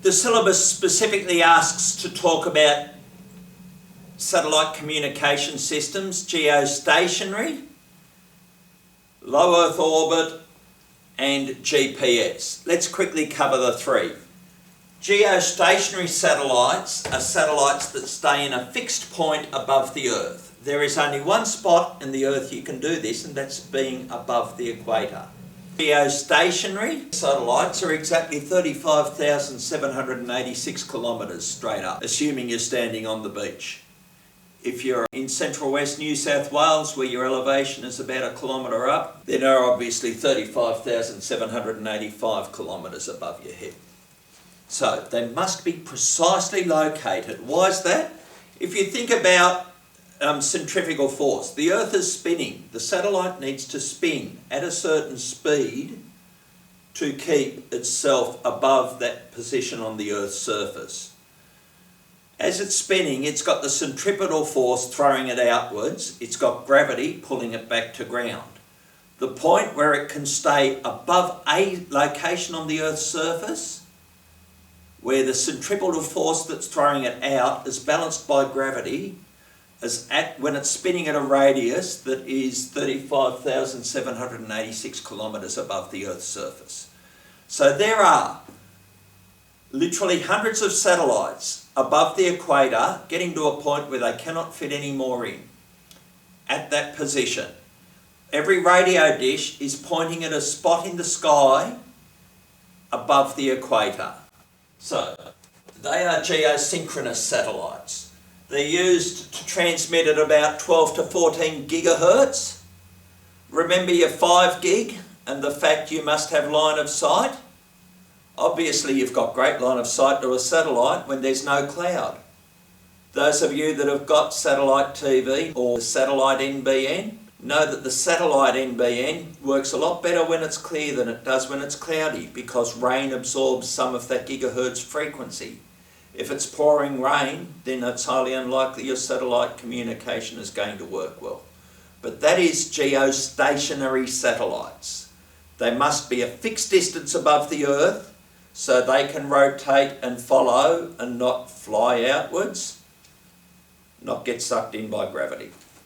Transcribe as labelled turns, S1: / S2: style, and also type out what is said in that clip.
S1: The syllabus specifically asks to talk about satellite communication systems, geostationary, low Earth orbit, and GPS. Let's quickly cover the three. Geostationary satellites are satellites that stay in a fixed point above the Earth. There is only one spot in the Earth you can do this, and that's being above the equator. Geostationary satellites are exactly 35,786 kilometres straight up, assuming you're standing on the beach. If you're in central west New South Wales, where your elevation is about a kilometre up, then they're obviously 35,785 kilometres above your head. So they must be precisely located. Why is that? If you think about centrifugal force, the Earth is spinning. The satellite needs to spin at a certain speed to keep itself above that position on the Earth's surface. As it's spinning, it's got the centripetal force throwing it outwards. It's got gravity pulling it back to ground. The point where it can stay above a location on the Earth's surface, where the centripetal force that's throwing it out is balanced by gravity, is when it's spinning at a radius that is 35,786 kilometres above the Earth's surface. So there are literally hundreds of satellites above the equator getting to a point where they cannot fit any more in at that position. Every radio dish is pointing at a spot in the sky above the equator. So they are geosynchronous satellites. They're used to transmit at about 12 to 14 gigahertz. Remember your 5 gig and the fact you must have line of sight? Obviously you've got great line of sight to a satellite when there's no cloud. Those of you that have got satellite TV or satellite NBN know that the satellite NBN works a lot better when it's clear than it does when it's cloudy, because rain absorbs some of that gigahertz frequency. If it's pouring rain, then it's highly unlikely your satellite communication is going to work well. But that is geostationary satellites. They must be a fixed distance above the Earth so they can rotate and follow and not fly outwards, not get sucked in by gravity.